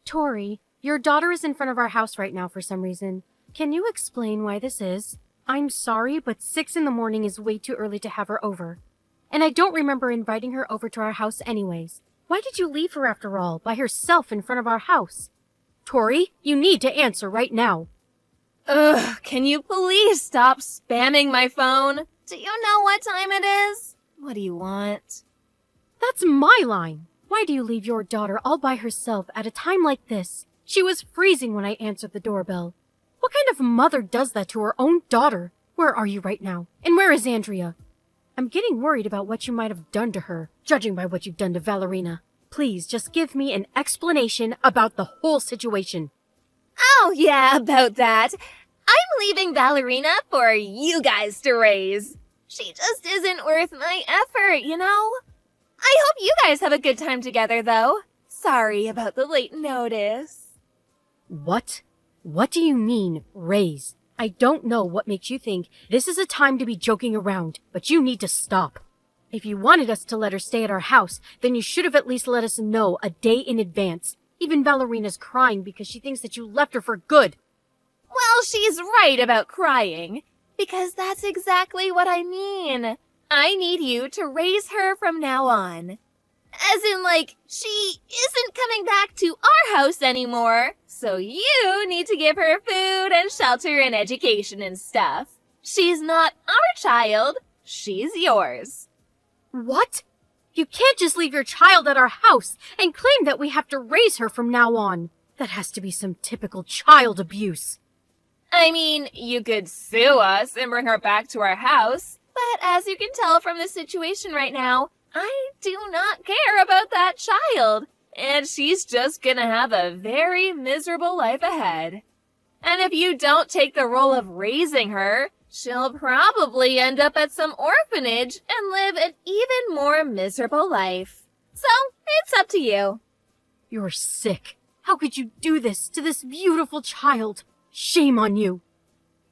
Tori, your daughter is in front of our house right now for some reason. Can you explain why this is? I'm sorry, but 6 in the morning is way too early to have her over. And I don't remember inviting her over to our house anyways. Why did you leave her after all, by herself in front of our house? Tori, you need to answer right now. Ugh, can you please stop spamming my phone? Do you know what time it is? What do you want? That's my line. Why do you leave your daughter all by herself at a time like this? She was freezing when I answered the doorbell. What kind of mother does that to her own daughter? Where are you right now? And where is Andrea? I'm getting worried about what you might have done to her, judging by what you've done to Valerina. Please just give me an explanation about the whole situation. Oh, yeah, about that. I'm leaving Valerina for you guys to raise. She just isn't worth my effort, you know? I hope you guys have a good time together, though. Sorry about the late notice. What? What do you mean, raise? I don't know what makes you think this is a time to be joking around, but you need to stop. If you wanted us to let her stay at our house, then you should have at least let us know a day in advance. Even Valerina's crying because she thinks that you left her for good. Well, she's right about crying, because that's exactly what I mean. I need you to raise her from now on. As in, like, she isn't coming back to our house anymore, so you need to give her food and shelter and education and stuff. She's not our child, she's yours. What? You can't just leave your child at our house and claim that we have to raise her from now on. That has to be some typical child abuse. I mean, you could sue us and bring her back to our house, but as you can tell from the situation right now, I do not care about that child, and she's just gonna have a very miserable life ahead. And if you don't take the role of raising her, she'll probably end up at some orphanage and live an even more miserable life. So, it's up to you. You're sick. How could you do this to this beautiful child? Shame on you.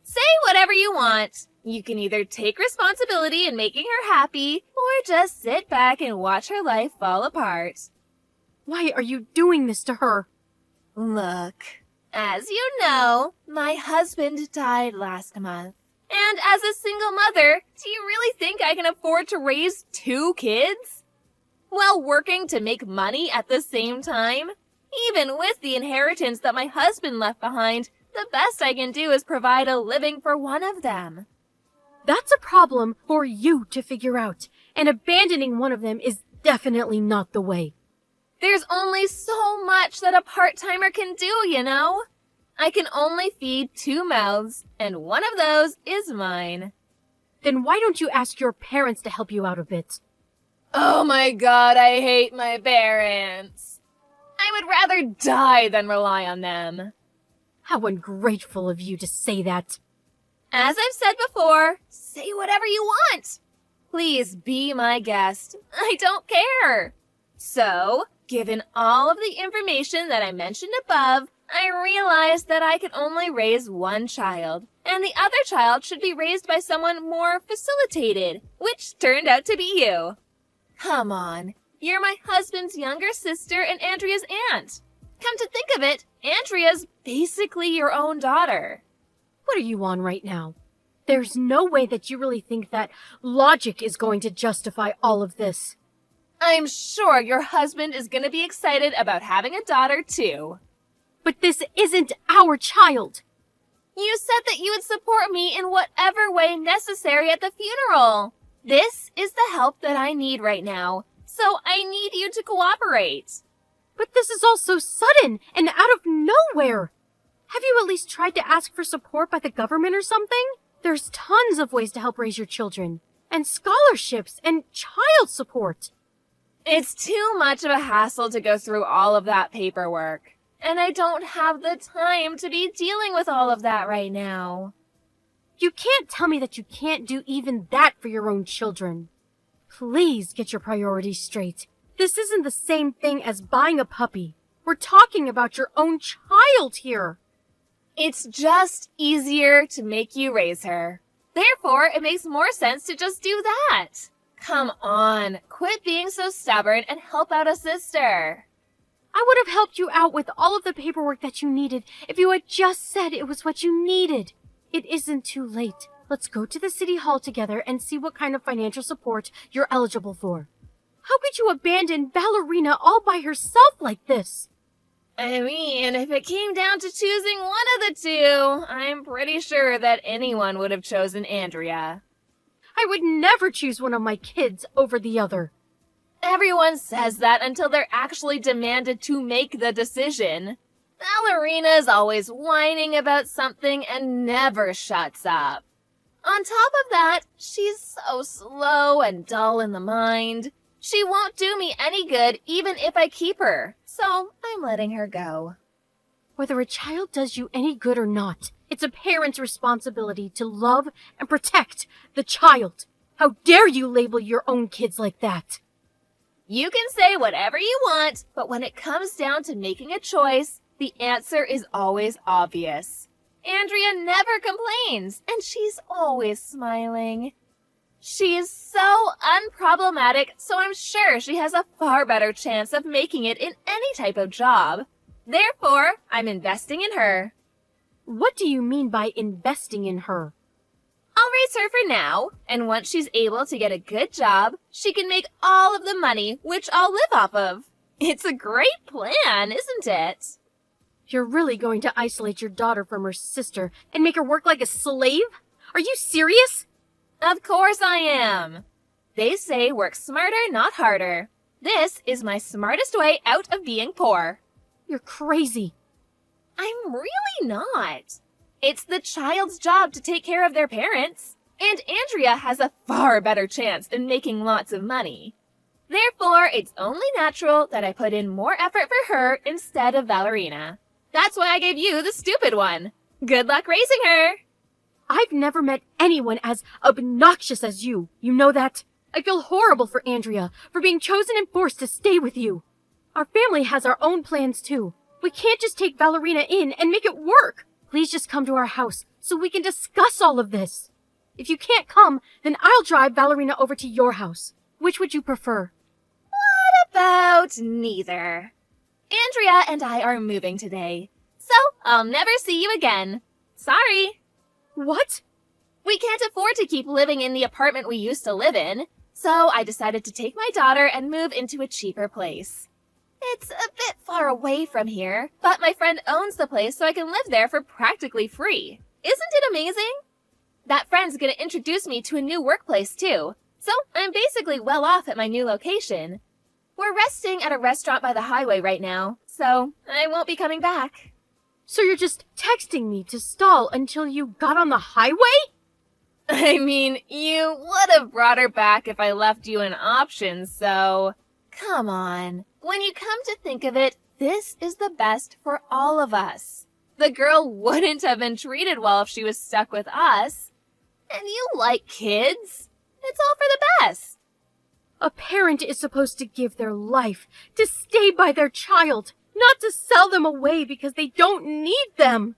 Say whatever you want. You can either take responsibility in making her happy, or just sit back and watch her life fall apart. Why are you doing this to her? Look, as you know, my husband died last month. And as a single mother, do you really think I can afford to raise 2 kids? While working to make money at the same time? Even with the inheritance that my husband left behind, the best I can do is provide a living for one of them. That's a problem for you to figure out, and abandoning one of them is definitely not the way. There's only so much that a part-timer can do, you know? I can only feed 2 mouths, and one of those is mine. Then why don't you ask your parents to help you out a bit? Oh my god, I hate my parents. I would rather die than rely on them. How ungrateful of you to say that. As I've said before, say whatever you want. Please be my guest. I don't care. So, given all of the information that I mentioned above, I realized that I could only raise one child, and the other child should be raised by someone more facilitated, which turned out to be you. Come on, you're my husband's younger sister and Andrea's aunt. Come to think of it, Andrea's basically your own daughter. What are you on right now? There's no way that you really think that logic is going to justify all of this. I'm sure your husband is going to be excited about having a daughter, too. But this isn't our child. You said that you would support me in whatever way necessary at the funeral. This is the help that I need right now, so I need you to cooperate. But this is all so sudden and out of nowhere. Have you at least tried to ask for support by the government or something? There's tons of ways to help raise your children, and scholarships and child support. It's too much of a hassle to go through all of that paperwork. And I don't have the time to be dealing with all of that right now. You can't tell me that you can't do even that for your own children. Please get your priorities straight. This isn't the same thing as buying a puppy. We're talking about your own child here. It's just easier to make you raise her. Therefore, it makes more sense to just do that. Come on, quit being so stubborn and help out a sister. I would have helped you out with all of the paperwork that you needed if you had just said it was what you needed. It isn't too late. Let's go to the city hall together and see what kind of financial support you're eligible for. How could you abandon Ballerina all by herself like this? I mean, if it came down to choosing one of the two, I'm pretty sure that anyone would have chosen Andrea. I would never choose one of my kids over the other. Everyone says that until they're actually demanded to make the decision. Ballerina's always whining about something and never shuts up. On top of that, she's so slow and dull in the mind. She won't do me any good even if I keep her, so I'm letting her go. Whether a child does you any good or not, it's a parent's responsibility to love and protect the child. How dare you label your own kids like that? You can say whatever you want, but when it comes down to making a choice, the answer is always obvious. Andrea never complains, and she's always smiling. She is so unproblematic, so I'm sure she has a far better chance of making it in any type of job. Therefore, I'm investing in her. What do you mean by investing in her? I'll raise her for now, and once she's able to get a good job, she can make all of the money, which I'll live off of. It's a great plan, isn't it? You're really going to isolate your daughter from her sister and make her work like a slave? Are you serious? Of course I am. They say work smarter, not harder. This is my smartest way out of being poor. You're crazy. I'm really not. It's the child's job to take care of their parents, and Andrea has a far better chance in making lots of money. Therefore, it's only natural that I put in more effort for her instead of Ballerina. That's why I gave you the stupid one. Good luck raising her! I've never met anyone as obnoxious as you. You know that? I feel horrible for Andrea for being chosen and forced to stay with you. Our family has our own plans too. We can't just take Ballerina in and make it work. Please just come to our house so we can discuss all of this. If you can't come, then I'll drive Ballerina over to your house. Which would you prefer? What about neither? Andrea and I are moving today, so I'll never see you again. Sorry. What? We can't afford to keep living in the apartment we used to live in, so I decided to take my daughter and move into a cheaper place. It's a bit far away from here, but my friend owns the place so I can live there for practically free. Isn't it amazing? That friend's gonna introduce me to a new workplace too, so I'm basically well off at my new location. We're resting at a restaurant by the highway right now, so I won't be coming back. So you're just texting me to stall until you got on the highway? I mean, you would have brought her back if I left you an option, so... Come on. When you come to think of it, this is the best for all of us. The girl wouldn't have been treated well if she was stuck with us. And you like kids. It's all for the best. A parent is supposed to give their life to stay by their child, not to sell them away because they don't need them.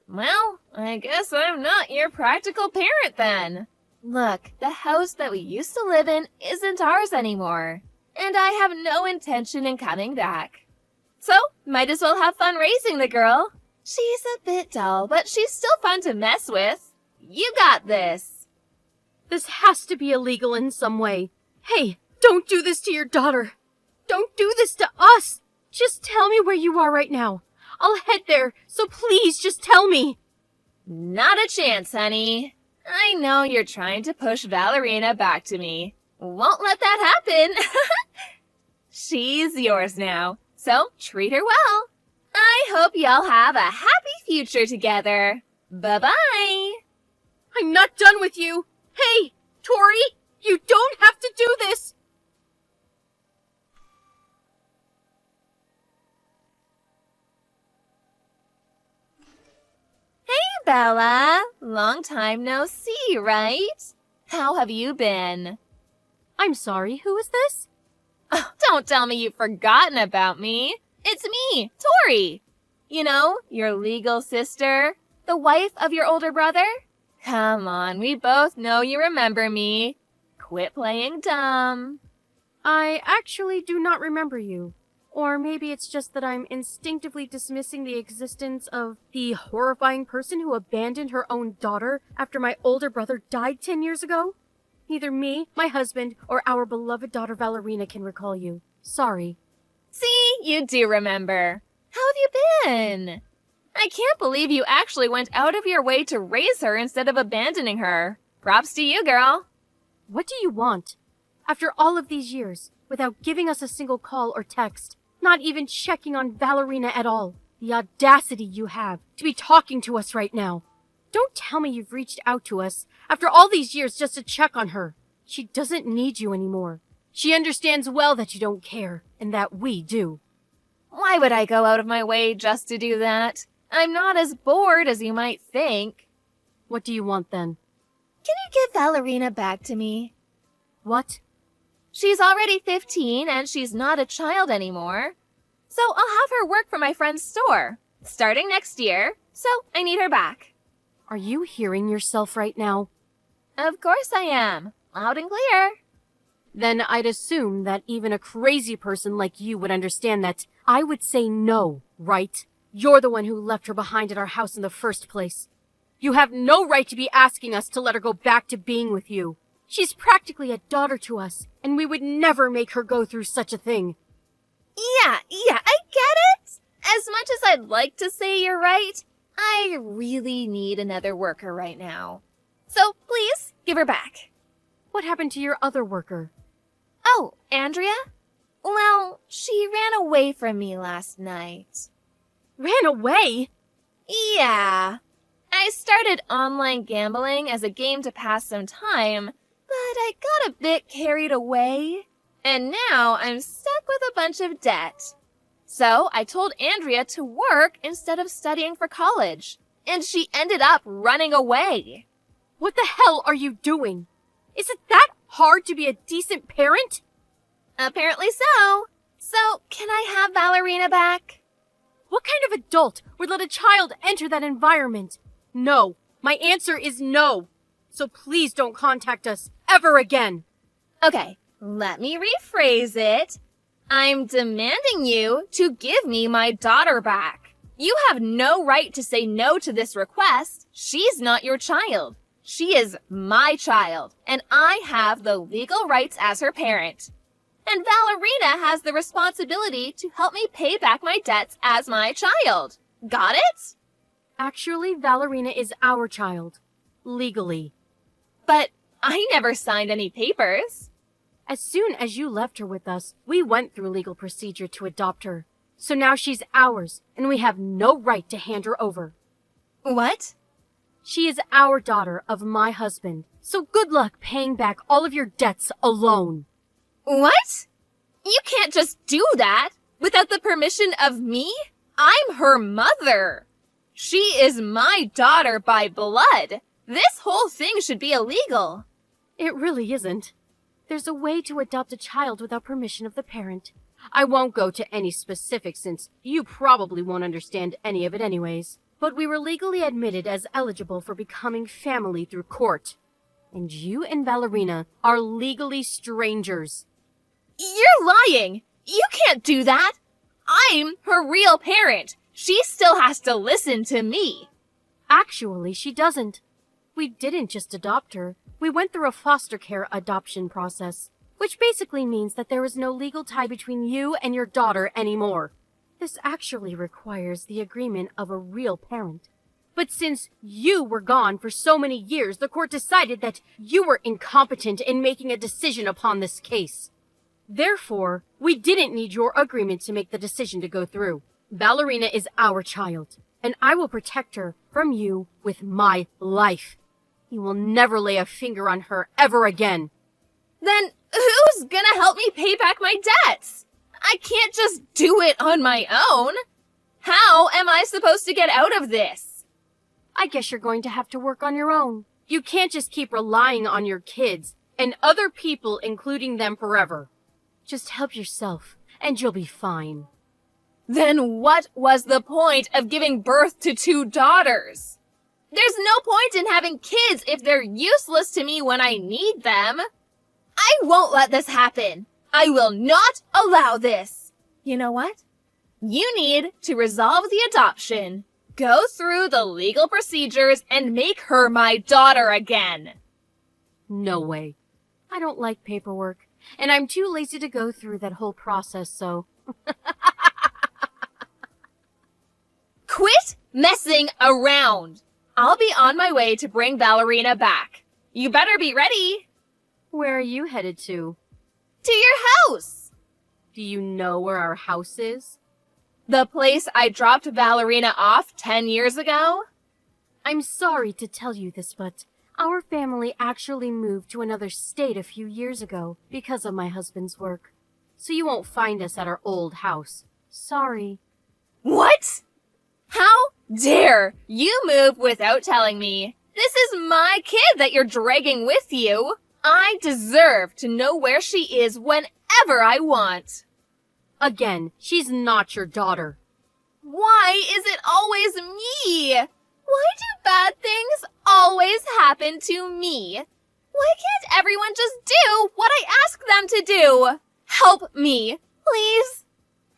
Well, I guess I'm not your practical parent then. Look, the house that we used to live in isn't ours anymore, and I have no intention in coming back. So, might as well have fun raising the girl. She's a bit dull, but she's still fun to mess with. You got this. This has to be illegal in some way. Hey, don't do this to your daughter. Don't do this to us. Just tell me where you are right now. I'll head there, so please just tell me. Not a chance, honey. I know you're trying to push Ballerina back to me. Won't let that happen. She's yours now, so treat her well. I hope y'all have a happy future together. Bye-bye. I'm not done with you. Hey, Tori, you don't have to do this. Hey, Bella. Long time no see, right? How have you been? I'm sorry, who is this? Oh, don't tell me you've forgotten about me. It's me, Tori. You know, your legal sister, the wife of your older brother. Come on, we both know you remember me. Quit playing dumb. I actually do not remember you. Or maybe it's just that I'm instinctively dismissing the existence of the horrifying person who abandoned her own daughter after my older brother died 10 years ago? Neither me, my husband, or our beloved daughter Valerina can recall you. Sorry. See, you do remember. How have you been? I can't believe you actually went out of your way to raise her instead of abandoning her. Props to you, girl. What do you want? After all of these years, without giving us a single call or text, not even checking on Valerina at all, the audacity you have to be talking to us right now. Don't tell me you've reached out to us after all these years just to check on her. She doesn't need you anymore. She understands well that you don't care, and that we do. Why would I go out of my way just to do that? I'm not as bored as you might think. What do you want then? Can you give Valerina back to me? What? She's already 15 and she's not a child anymore. So I'll have her work for my friend's store, starting next year, so I need her back. Are you hearing yourself right now? Of course I am. Loud and clear. Then I'd assume that even a crazy person like you would understand that I would say no, right? You're the one who left her behind at our house in the first place. You have no right to be asking us to let her go back to being with you. She's practically a daughter to us, and we would never make her go through such a thing. Yeah, I get it. As much as I'd like to say you're right, I really need another worker right now. So please, give her back. What happened to your other worker? Oh, Andrea? Well, she ran away from me last night. Ran away? Yeah. I started online gambling as a game to pass some time, but I got a bit carried away. And now I'm stuck with a bunch of debt. So I told Andrea to work instead of studying for college. And she ended up running away. What the hell are you doing? Is it that hard to be a decent parent? Apparently so. So, can I have Valerina back? What kind of adult would let a child enter that environment? No. My answer is no. So please don't contact us ever again. Okay, let me rephrase it. I'm demanding you to give me my daughter back. You have no right to say no to this request. She's not your child. She is my child, and I have the legal rights as her parent. And Valerina has the responsibility to help me pay back my debts as my child. Got it? Actually, Valerina is our child. Legally. But I never signed any papers. As soon as you left her with us, we went through legal procedure to adopt her. So now she's ours, and we have no right to hand her over. What? She is our daughter of my husband, so good luck paying back all of your debts alone. What? You can't just do that without the permission of me? I'm her mother. She is my daughter by blood. This whole thing should be illegal. It really isn't. There's a way to adopt a child without permission of the parent. I won't go to any specifics since you probably won't understand any of it anyways. But we were legally admitted as eligible for becoming family through court. And you and Valerina are legally strangers. You're lying! You can't do that! I'm her real parent! She still has to listen to me! Actually, she doesn't. We didn't just adopt her. We went through a foster care adoption process, which basically means that there is no legal tie between you and your daughter anymore. This actually requires the agreement of a real parent. But since you were gone for so many years, the court decided that you were incompetent in making a decision upon this case. Therefore, we didn't need your agreement to make the decision to go through. Valerina is our child, and I will protect her from you with my life. You will never lay a finger on her ever again. Then who's gonna help me pay back my debts? I can't just do it on my own. How am I supposed to get out of this? I guess you're going to have to work on your own. You can't just keep relying on your kids and other people, including them, forever. Just help yourself, and you'll be fine. Then what was the point of giving birth to 2 daughters? There's no point in having kids if they're useless to me when I need them. I won't let this happen. I will not allow this. You know what? You need to resolve the adoption, go through the legal procedures, and make her my daughter again. No way. I don't like paperwork, and I'm too lazy to go through that whole process, so... Quit messing around. I'll be on my way to bring Valerina back. You better be ready. Where are you headed to? To your house. Do you know where our house is? The place I dropped Valerina off 10 years ago? I'm sorry to tell you this, but our family actually moved to another state a few years ago because of my husband's work. So you won't find us at our old house. Sorry. What? How dare you move without telling me? This is my kid that you're dragging with you. I deserve to know where she is whenever I want. Again, she's not your daughter. Why is it always me? Why do bad things always happen to me? Why can't everyone just do what I ask them to do? Help me, please.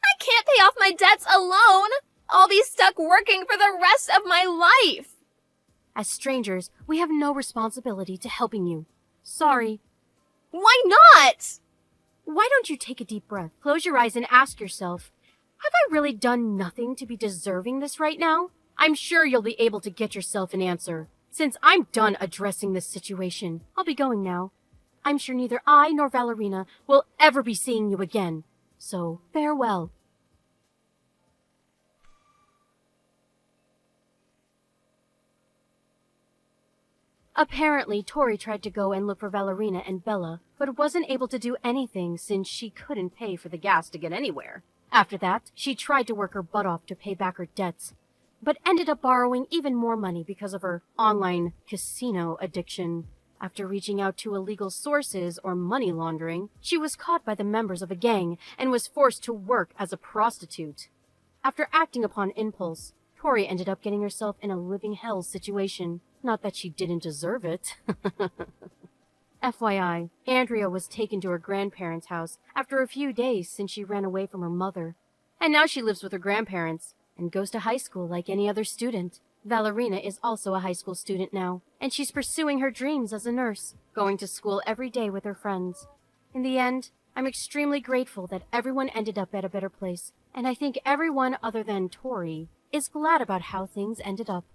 I can't pay off my debts alone. I'll be stuck working for the rest of my life. As strangers, we have no responsibility to helping you. Sorry. Why not? Why don't you take a deep breath, close your eyes, and ask yourself, have I really done nothing to be deserving this right now? I'm sure you'll be able to get yourself an answer. Since I'm done addressing this situation, I'll be going now. I'm sure neither I nor Valerina will ever be seeing you again. So, farewell. Apparently, Tori tried to go and look for Valerina and Bella, but wasn't able to do anything since she couldn't pay for the gas to get anywhere. After that, she tried to work her butt off to pay back her debts, but ended up borrowing even more money because of her online casino addiction. After reaching out to illegal sources or money laundering, she was caught by the members of a gang and was forced to work as a prostitute. After acting upon impulse, Tori ended up getting herself in a living hell situation. Not that she didn't deserve it. FYI, Andrea was taken to her grandparents' house after a few days since she ran away from her mother. And now she lives with her grandparents and goes to high school like any other student. Valerina is also a high school student now, and she's pursuing her dreams as a nurse, going to school every day with her friends. In the end, I'm extremely grateful that everyone ended up at a better place, and I think everyone other than Tori is glad about how things ended up.